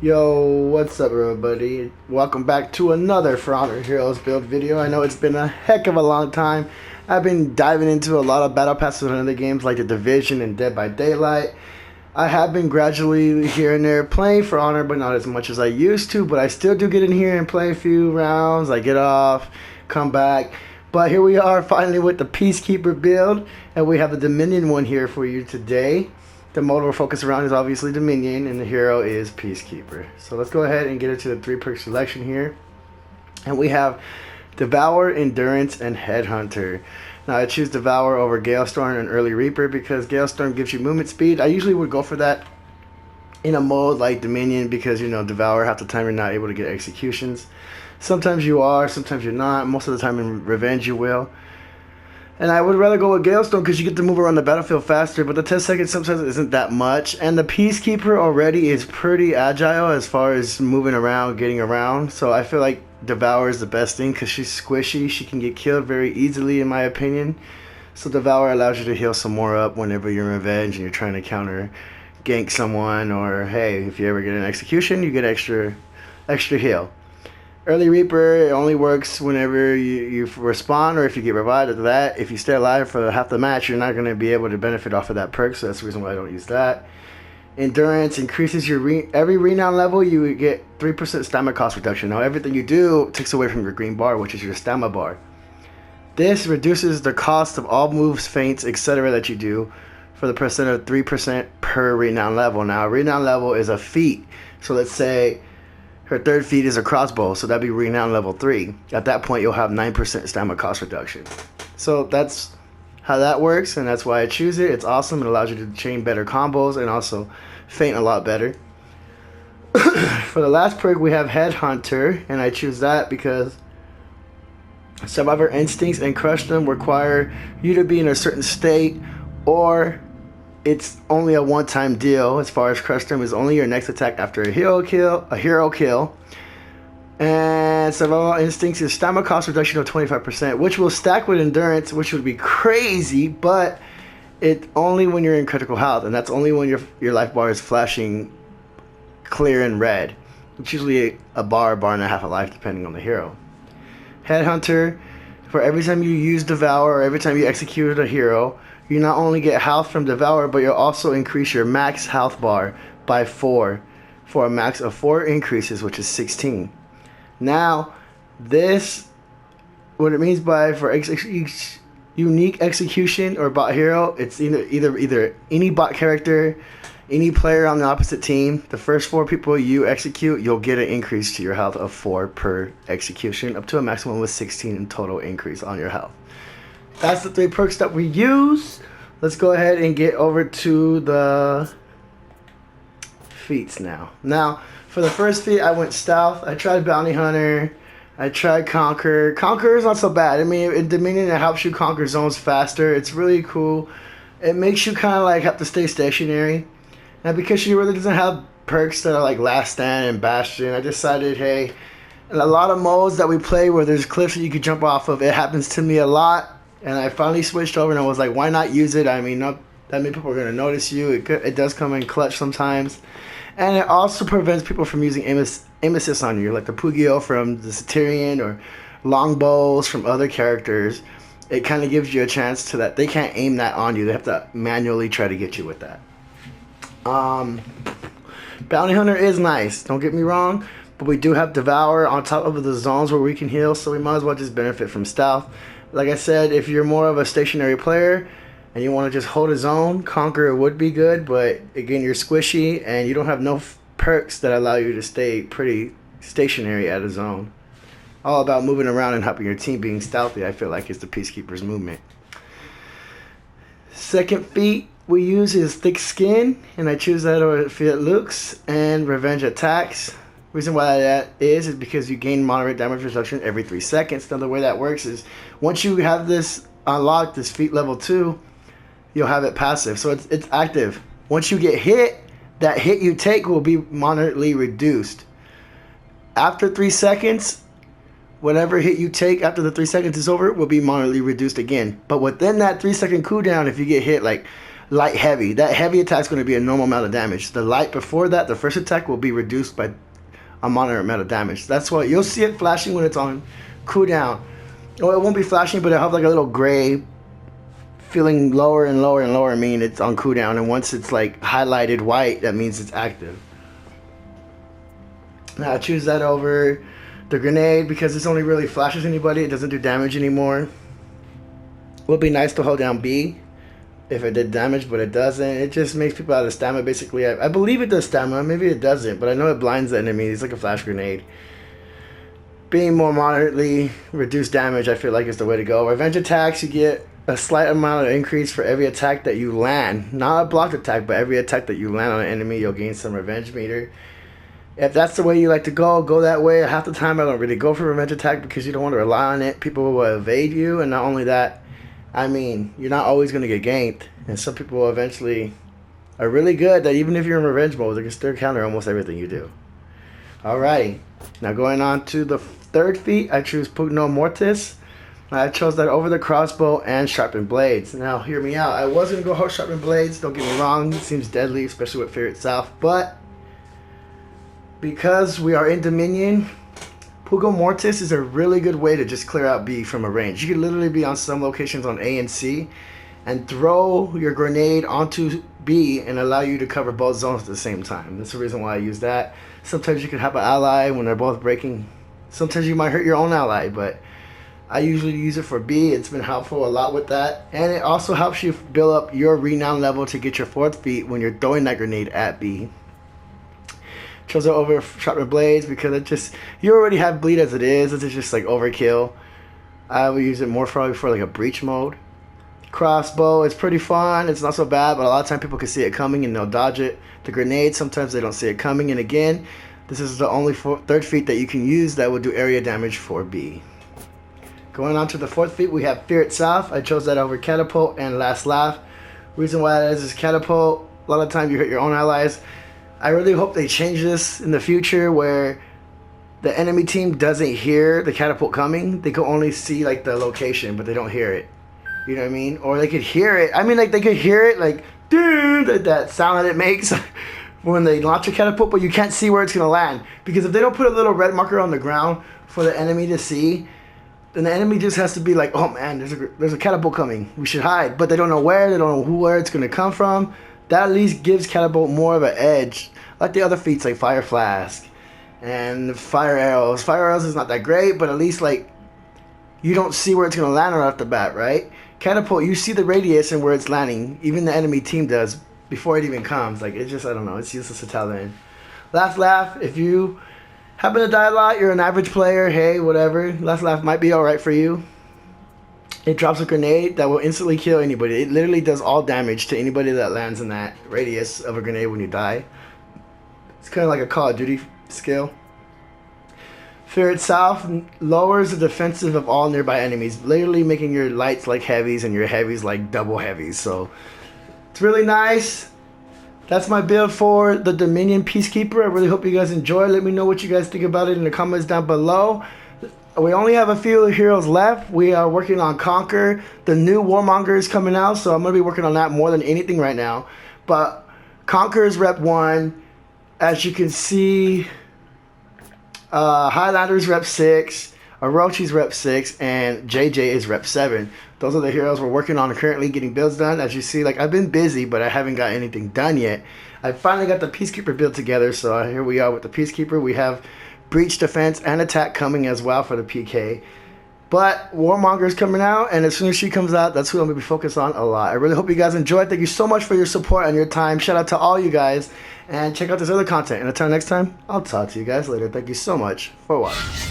Yo, what's up everybody? Welcome back to another For Honor Heroes build video. I know it's been a heck of a long time. I've been diving into a lot of battle passes and other games like The Division and Dead by Daylight. I have been gradually here and there playing For Honor, but not as much as I used to, but I still do get in here and play a few rounds. I get off, come back. But here we are finally with the Peacekeeper build, and we have the Dominion one here for you today. The mode we're focused around is obviously Dominion, and the hero is Peacekeeper. So let's go ahead and get into the 3-perk selection here. And we have Devour, Endurance, and Headhunter. Now I choose Devour over Galestorm and Early Reaper because Galestorm gives you movement speed. I usually would go for that in a mode like Dominion because, you know, Devour half the time you're not able to get executions. Sometimes you are, sometimes you're not. Most of the time in Revenge you will. And I would rather go with Galestorm because you get to move around the battlefield faster, but the 10 seconds sometimes isn't that much. And the Peacekeeper already is pretty agile as far as moving around, getting around. So I feel like Devour is the best thing because she's squishy. She can get killed very easily in my opinion. So Devour allows you to heal some more up whenever you're in Revenge and you're trying to counter gank someone, or hey, if you ever get an execution, you get extra heal. Early Reaper, it only works whenever you respawn or if you get revived. After that, if you stay alive for half the match, you're not going to be able to benefit off of that perk, so that's the reason why I don't use that. Endurance increases your every renown level, you get 3% stamina cost reduction. Now everything you do takes away from your green bar, which is your stamina bar. This reduces the cost of all moves, feints, etc. that you do for the percent of 3% per renown level. Now renown level is a feat, so let's say her third feat is a crossbow, so that'd be renown level 3. At that point, you'll have 9% stamina cost reduction. So that's how that works, and that's why I choose it. It's awesome. It allows you to chain better combos and also feint a lot better. For the last perk, we have Headhunter, and I choose that because Survivor Instincts and Crush Them require you to be in a certain state, or it's only a one-time deal. As far as Crush Them is only your next attack after a hero kill. And Survival Instincts is stamina cost reduction of 25%, which will stack with Endurance, which would be crazy, but it's only when you're in critical health, and that's only when your life bar is flashing clear and red. It's usually a bar and a half of life depending on the hero. Headhunter, for every time you use Devour or every time you execute a hero, you not only get health from Devour, but you'll also increase your max health bar by 4 for a max of 4 increases, which is 16. Now, this, what it means by for unique execution or bot hero, it's either any bot character, any player on the opposite team, the first 4 people you execute, you'll get an increase to your health of 4 per execution, up to a maximum of 16 in total increase on your health. That's the 3 perks that we use. Let's go ahead and get over to the feats now. Now, for the first feat, I went Stealth. I tried Bounty Hunter. I tried Conquer. Conquer is not so bad. I mean, in Dominion, it helps you conquer zones faster. It's really cool. It makes you kind of like have to stay stationary. And because she really doesn't have perks that are like Last Stand and Bastion, I decided, hey, in a lot of modes that we play where there's cliffs that you could jump off of, it happens to me a lot. And I finally switched over and I was like, why not use it? I mean, not that many people are going to notice you. It does come in clutch sometimes. And it also prevents people from using aim assist on you, like the Pugio from the Satyrian or longbows from other characters. It kind of gives you a chance to that. They can't aim that on you. They have to manually try to get you with that. Bounty Hunter is nice. Don't get me wrong. But we do have Devour on top of the zones where we can heal. So we might as well just benefit from Stealth. Like I said, if you're more of a stationary player and you want to just hold a zone, Conqueror would be good, but again, you're squishy and you don't have no perks that allow you to stay pretty stationary at a zone. All about moving around and helping your team. Being stealthy, I feel like, is the Peacekeeper's movement. Second feat we use is Thick Skin, and I choose that over Fiat Lux and Revenge Attacks. Reason why that is because you gain moderate damage reduction every 3 seconds. Now the way that works is once you have this unlocked, this feat level 2, you'll have it passive. So it's active. Once you get hit, that hit you take will be moderately reduced. After 3 seconds, whatever hit you take after the 3 seconds is over will be moderately reduced again. But within that 3 second cooldown, if you get hit like light heavy. That heavy attack is going to be a normal amount of damage. The light before that, the first attack, will be reduced by a moderate amount of damage. That's why you'll see it flashing when it's on cooldown. Or it won't be flashing, but it'll have like a little gray feeling lower and lower and lower, meaning it's on cooldown. And once it's like highlighted white, that means it's active. Now I choose that over the grenade because this only really flashes anybody. It doesn't do damage anymore. It would be nice to hold down B if it did damage, but it doesn't. It just makes people out of stamina, basically. I believe it does stamina. Maybe it doesn't, but I know it blinds the enemy. It's like a flash grenade. Being more moderately reduced damage, I feel like, is the way to go. Revenge attacks, you get a slight amount of increase for every attack that you land. Not a blocked attack, but every attack that you land on an enemy, you'll gain some revenge meter. If that's the way you like to go that way. Half the time I don't really go for revenge attack because you don't want to rely on it. People will evade you, and not only that, I mean, you're not always going to get ganked. And some people will eventually are really good that even if you're in revenge mode, they can still counter almost everything you do. Alrighty. Now going on to the third feat, I choose Pugno Mortis. I chose that over the crossbow and sharpened blades. Now hear me out. I was going to go hard sharpened blades. Don't get me wrong. It seems deadly, especially with Feats South. But because we are in Dominion, Pugno Mortis is a really good way to just clear out B from a range. You can literally be on some locations on A and C and throw your grenade onto B and allow you to cover both zones at the same time. That's the reason why I use that. Sometimes you can have an ally when they're both breaking. Sometimes you might hurt your own ally, but I usually use it for B. It's been helpful a lot with that. And it also helps you build up your renown level to get your fourth feat when you're throwing that grenade at B. Chose it over sharpened blades because it just, you already have bleed as it is. It's just like overkill. I would use it more probably for like a breach mode. Crossbow is pretty fun. It's not so bad, but a lot of time people can see it coming and they'll dodge it. The grenade, sometimes they don't see it coming. And again, this is the only third feat that you can use that will do area damage for B. Going on to the fourth feat, we have Feats South. I chose that over Catapult and Last Laugh. Reason why that is Catapult, a lot of times you hurt your own allies. I really hope they change this in the future where the enemy team doesn't hear the catapult coming. They can only see like the location, but they don't hear it. You know what I mean? Or they could hear it. I mean, like they could hear it, like dude, that sound that it makes when they launch a catapult, but you can't see where it's gonna land because if they don't put a little red marker on the ground for the enemy to see, then the enemy just has to be like, oh man, there's a catapult coming. We should hide, but they don't know where. They don't know where it's gonna come from. That at least gives catapult more of an edge, like the other feats like Fire Flask and Fire Arrows. Fire Arrows is not that great, but at least like you don't see where it's gonna land right off the bat, right? Catapult, you see the radius and where it's landing. Even the enemy team does before it even comes. Like it's just, I don't know, it's useless to tell them. Last Laugh, if you happen to die a lot, you're an average player, hey, whatever. Last Laugh might be alright for you. It drops a grenade that will instantly kill anybody. It literally does all damage to anybody that lands in that radius of a grenade when you die. It's kind of like a Call of Duty skill. Feats South lowers the defensive of all nearby enemies, literally making your lights like heavies and your heavies like double heavies. So it's really nice. That's my build for the Dominion Peacekeeper. I really hope you guys enjoy. Let me know what you guys think about it in the comments down below. We only have a few heroes left. We are working on Conquer. The new Warmonger is coming out, so I'm going to be working on that more than anything right now. But Conquer is Rep 1. As you can see, Highlander's Rep 6, Orochi's Rep 6, and JJ is Rep 7. Those are the heroes we're working on currently getting builds done. As you see, like I've been busy, but I haven't got anything done yet. I finally got the Peacekeeper build together, so here we are with the Peacekeeper. We have Breach, Defense, and Attack coming as well for the PK. But Warmonger is coming out, and as soon as she comes out, that's who I'm going to be focused on a lot. I really hope you guys enjoyed. Thank you so much for your support and your time. Shout out to all you guys, and check out this other content. And until next time, I'll talk to you guys later. Thank you so much for watching.